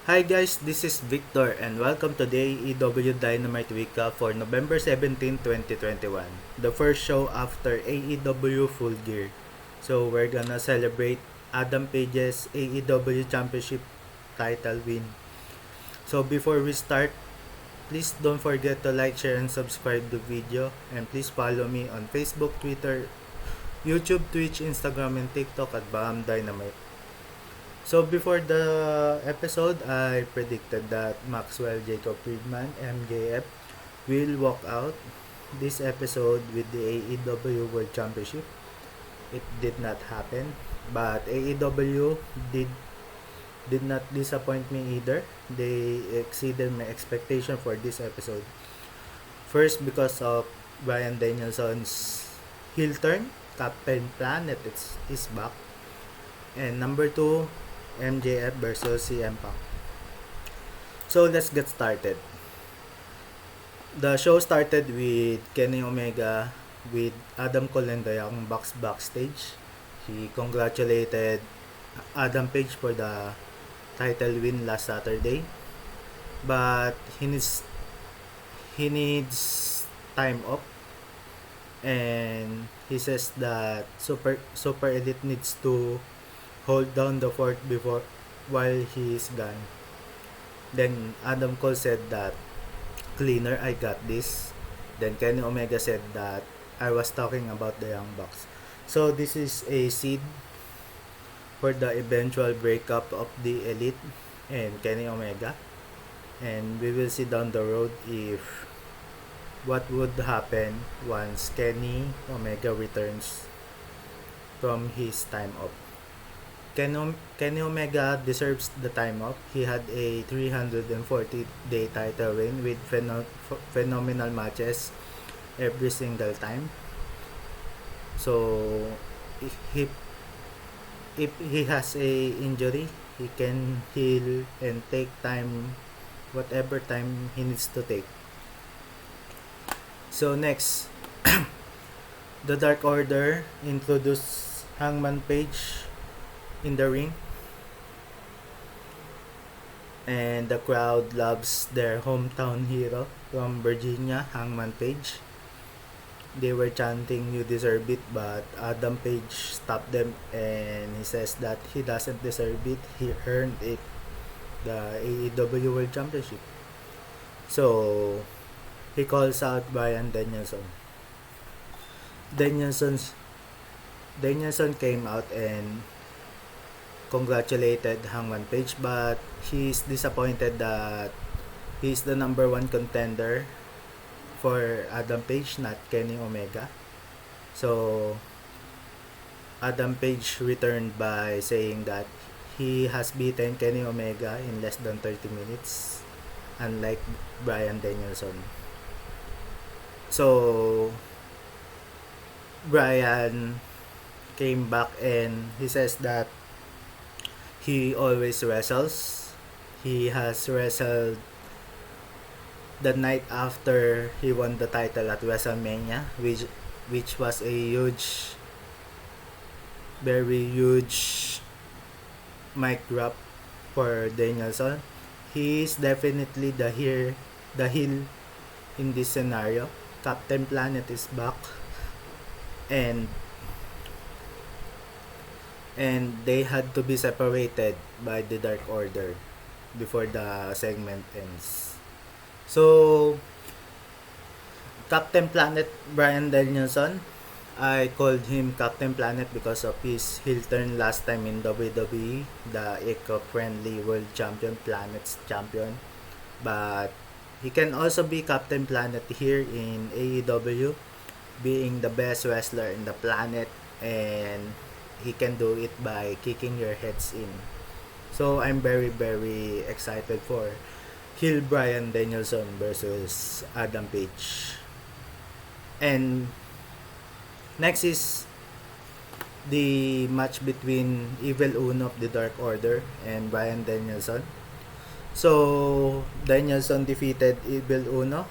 Hi guys, this is Victor and welcome to the AEW Dynamite Recap for November 17, 2021. The first show after AEW Full Gear. So we're gonna celebrate Adam Page's AEW Championship title win. So before we start, please don't forget to like, share, and subscribe the video. And please follow me on Facebook, Twitter, YouTube, Twitch, Instagram, and TikTok at Baham Dynamite. So before the episode, I predicted that Maxwell Jacob Friedman, MJF, will walk out this episode with the AEW World Championship. It did not happen, but AEW did not disappoint me either. They exceeded my expectation for this episode. First, because of Bryan Danielson's heel turn, Captain Planet is back. And number two, MJF versus CM Punk. So let's get started. The show started with Kenny Omega with Adam Cole and the Young Bucks backstage. He congratulated Adam Page for the title win last Saturday, but he needs time off, and he says that Super Elite needs to hold down the fort before while he is gone. Then Adam Cole said that, "Cleaner, I got this." Then Kenny Omega said that, "I was talking about the Young Bucks." So this is a seed for the eventual breakup of the Elite and Kenny Omega. And we will see down the road if what would happen once Kenny Omega returns from his time off. Kenny Omega deserves the time off. He had a 340-day title win with phenomenal matches every single time. So if if he has a injury, he can heal and take time, whatever time he needs to take. So next, the Dark Order introduced Hangman Page in the ring, and the crowd loves their hometown hero from Virginia, Hangman Page. They were chanting, "You deserve it," but Adam Page stopped them and he says that he doesn't deserve it. He earned it, the AEW World Championship. So he calls out Bryan Danielson. Danielson's Danielson came out and congratulated Hangman Page, but he's disappointed that he's the number one contender for Adam Page, not Kenny Omega. So Adam Page returned by saying that he has beaten Kenny Omega in less than 30 minutes, unlike Bryan Danielson. So Bryan came back and he says that he always wrestles. He has wrestled the night after he won the title at WrestleMania, which was a very huge mic drop for Danielson. He is definitely the heel in this scenario. Captain Planet is back, and they had to be separated by the Dark Order before the segment ends. So Captain Planet, Bryan Danielson, I called him Captain Planet because of his heel turn last time in WWE, the eco-friendly world champion, Planet's champion. But he can also be Captain Planet here in AEW, being the best wrestler in the planet, and he can do it by kicking your heads in. So I'm very very excited for heel Bryan Danielson versus Adam Page. And next is the match between Evil Uno of the Dark Order and Bryan Danielson. So Danielson defeated Evil Uno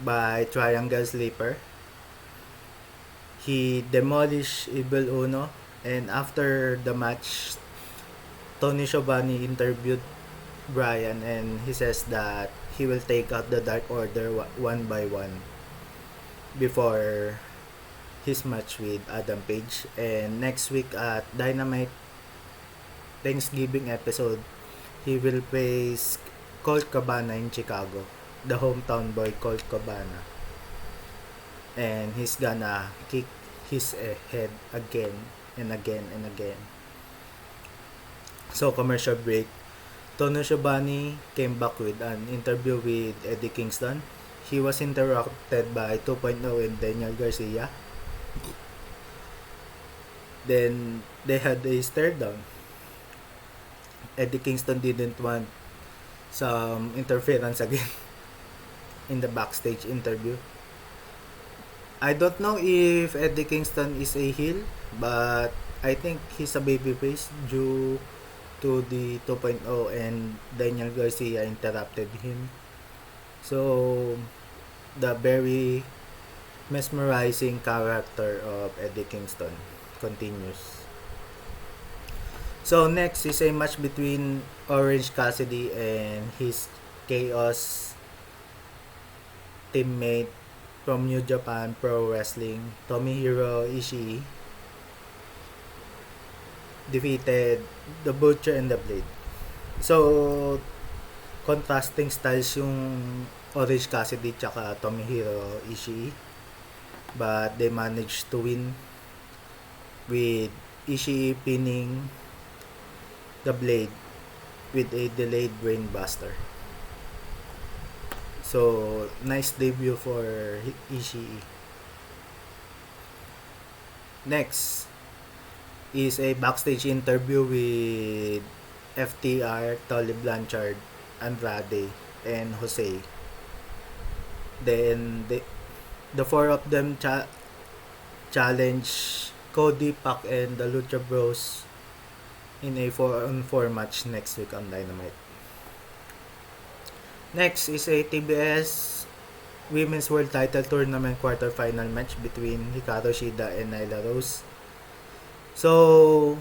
by Triangle Sleeper. He demolished Evil Uno, and after the match, Tony Schiavone interviewed Brian, and he says that he will take out the Dark Order one by one before his match with Adam Page. And next week at Dynamite Thanksgiving episode, he will face Colt Cabana in Chicago, the hometown boy Colt Cabana. And he's gonna kick his head again and again and again. So, commercial break. Tony Schiavone came back with an interview with Eddie Kingston. He was interrupted by 2.0 and Daniel Garcia. Then, they had a stare down. Eddie Kingston didn't want some interference again in the backstage interview. I don't know if Eddie Kingston is a heel, but I think he's a babyface due to the 2.0 and Daniel Garcia interrupted him. So, the very mesmerizing character of Eddie Kingston continues. So, next is a match between Orange Cassidy and his Chaos teammate from New Japan Pro Wrestling, Tomohiro Ishii, defeated the Butcher and the Blade. So, contrasting styles yung Orange Cassidy tsaka Tomohiro Ishii. But they managed to win with Ishii pinning the Blade with a delayed brainbuster. So, nice debut for Ishii. Next is a backstage interview with FTR, Tully Blanchard, Andrade, and Jose. Then, the four of them challenge Cody, Pac, and the Lucha Bros in a 4-on-4 match next week on Dynamite. Next is a TBS Women's World Title Tournament quarterfinal match between Hikaru Shida and Nyla Rose. So,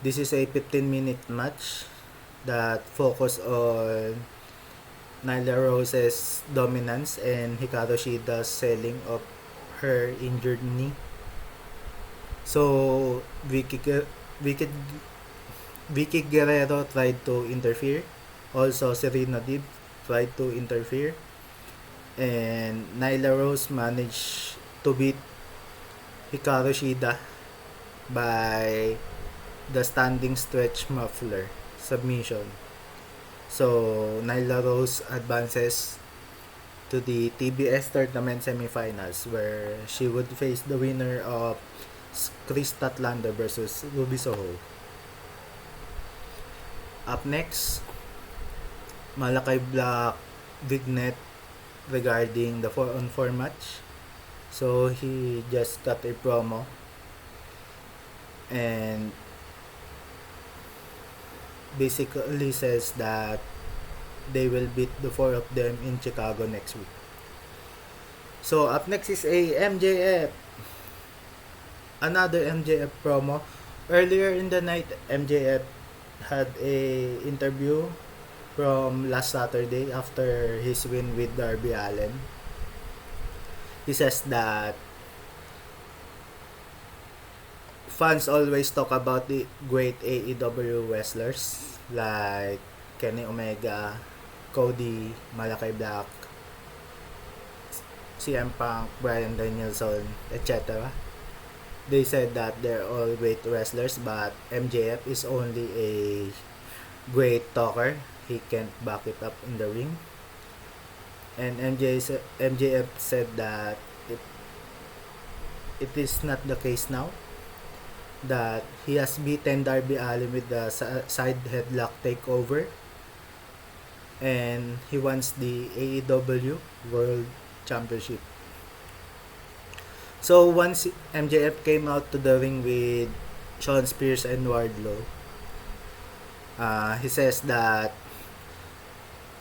this is a 15-minute match that focus on Nyla Rose's dominance and Hikaru Shida's selling of her injured knee. So, Vicky Guerrero tried to interfere. Also, Serena Deeb tried to interfere. And Nyla Rose managed to beat Hikaru Shida by the standing stretch muffler submission. So, Nyla Rose advances to the TBS tournament semifinals where she would face the winner of Chris Statlander versus Ruby Soho. Up next, Malakai Black vignette regarding the 4-on-4 match. So, he just cut a promo and basically says that they will beat the four of them in Chicago next week. So, up next is a MJF. Another MJF promo. Earlier in the night, MJF had a interview from last Saturday after his win with Darby Allin. He says that fans always talk about the great AEW wrestlers like Kenny Omega, Cody, Malakai Black, CM Punk, Bryan Danielson, etc. They said that they're all great wrestlers, but MJF is only a great talker. He can't back it up in the ring. And MJF said that it is not the case now. That he has beaten Darby Allin with the side headlock takeover. And he wants the AEW World Championship. So once MJF came out to the ring with Shawn Spears and Wardlow, he says that,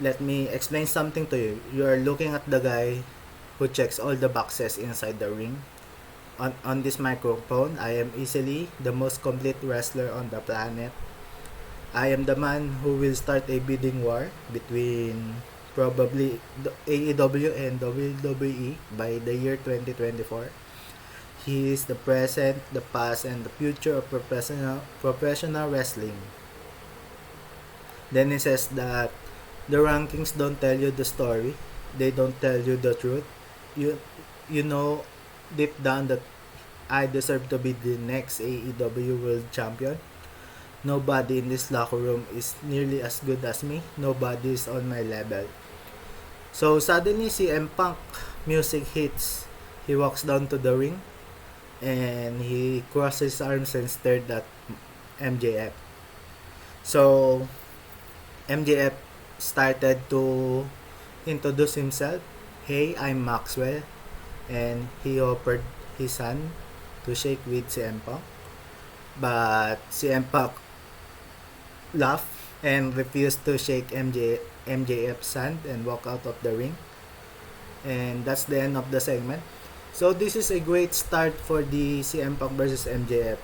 let me explain something to you. You are looking at the guy who checks all the boxes inside the ring. On this microphone, I am easily the most complete wrestler on the planet. I am the man who will start a bidding war between probably the AEW and WWE by the year 2024. He is the present, the past, and the future of professional wrestling. Then he says that the rankings don't tell you the story. They don't tell you the truth. You you know deep down that I deserve to be the next AEW World Champion. Nobody in this locker room is nearly as good as me. Nobody is on my level. So suddenly si M Punk music hits. He walks down to the ring and he crosses his arms and stared at MJF. So MJF started to introduce himself. Hey, I'm Maxwell. And he offered his hand to shake with si M Punk. But si M Punk laughed and refused to shake MJF's hand and walk out of the ring. And that's the end of the segment. So this is a great start for the CM Punk versus MJF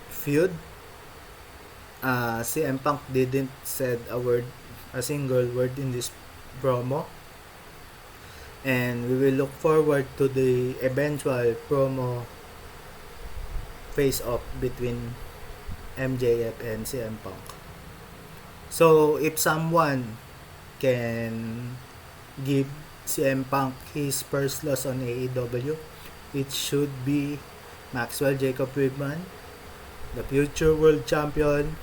feud. CM Punk didn't said a single word in this promo. And we will look forward to the eventual promo face-off between MJF and CM Punk. So if someone can give CM Punk his first loss on AEW, it should be Maxwell Jacob Friedman, the future world champion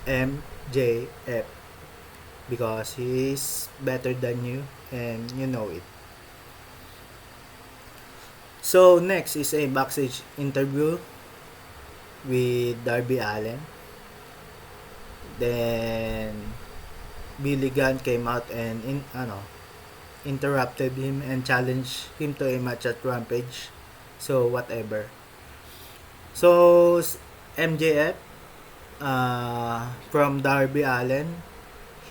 MJF, because he is better than you and you know it. So next is a backstage interview with Darby Allin. Then Billy Gunn came out and interrupted him and challenged him to a match at Rampage. So whatever. So MJF from Darby Allin,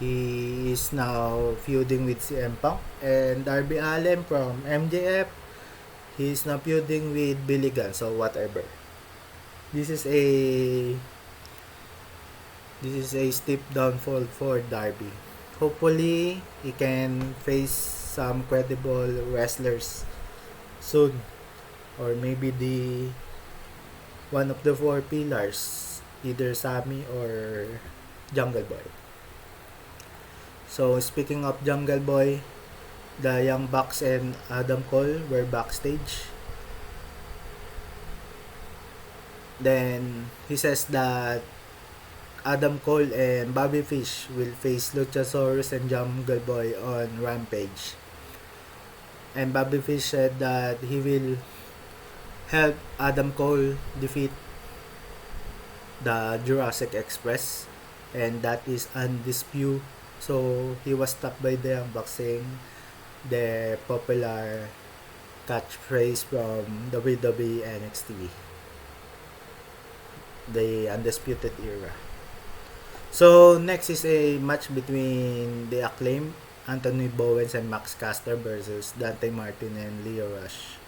he is now feuding with CM Punk, and Darby Allin from MJF, he is now feuding with Billy Gunn. So whatever. This is a steep downfall for Darby. Hopefully, he can face some credible wrestlers soon, or maybe the one of the four pillars, either Sami or Jungle Boy. So speaking of Jungle Boy, the Young Bucks and Adam Cole were backstage. Then he says that Adam Cole and Bobby Fish will face Luchasaurus and Jungle Boy on Rampage. And Bobby Fish said that he will help Adam Cole defeat the Jurassic Express, and that is undisputed. So he was stopped by the Young Bucks saying the popular catchphrase from WWE NXT, the Undisputed Era. So next is a match between the Acclaimed, Anthony Bowens and Max Caster versus Dante Martin and Lio Rush.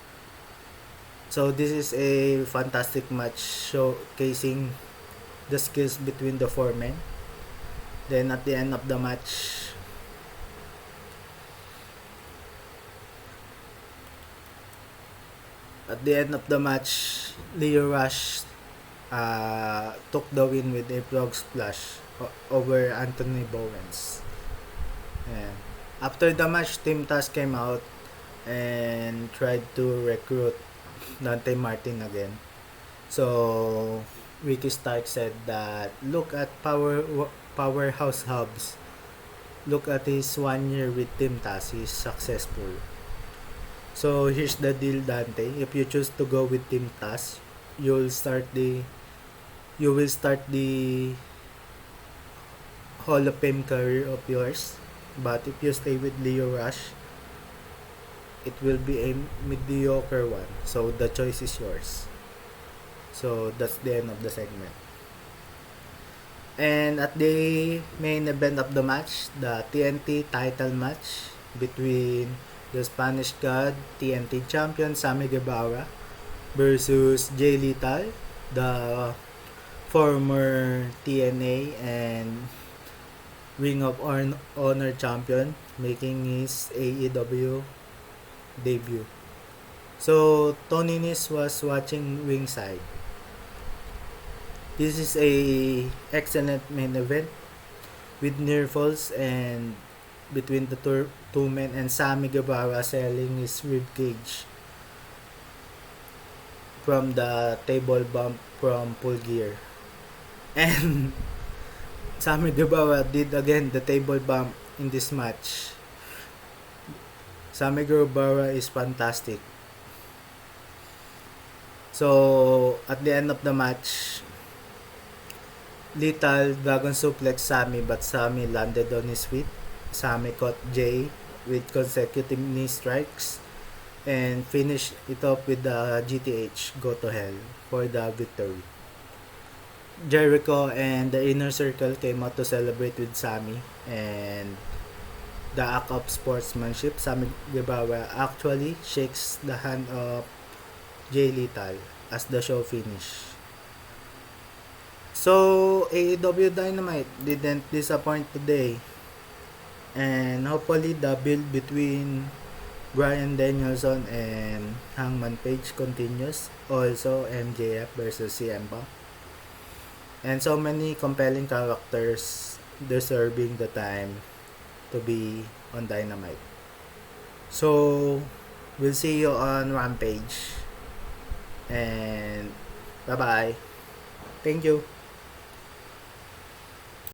So this is a fantastic match showcasing the skills between the four men. Then at the end of the match, Lio Rush took the win with a frog splash over Anthony Bowens. And after the match, Team Taz came out and tried to recruit Dante Martin again. So Ricky Stark said that look at Powerhouse Hubs. Look at his 1 year with Team Taz. He's successful. So here's the deal, Dante. If you choose to go with Team Taz, you will start the Hall of Fame career of yours. But if you stay with Lio Rush, it will be a mediocre one. So the choice is yours. So that's the end of the segment. And at the main event of the match, the TNT title match between the Spanish God TNT champion Sammy Guevara versus Jay Lethal, the former TNA and Ring of Honor champion, making his AEW debut. So Tony Nis was watching ringside. This is a excellent main event with near falls and between the two men, and Sammy Guevara selling his ribcage from the table bump from Full Gear. And Sammy Guevara did again the table bump in this match. Sammy Guevara is fantastic. So at the end of the match, Lethal Dragon suplex Sammy, but Sammy landed on his feet. Sammy caught Jay with consecutive knee strikes and finished it off with the GTH Go to Hell for the victory. Jericho and the Inner Circle came out to celebrate with Sammy, and the act of sportsmanship, Sammy Guevara actually shakes the hand of Jay Lethal as the show finished. So AEW Dynamite didn't disappoint today, and hopefully the build between Bryan Danielson and Hangman Page continues. Also MJF versus CM Punk, and so many compelling characters deserving the time to be on Dynamite. So we'll see you on Rampage, and bye bye. Thank you.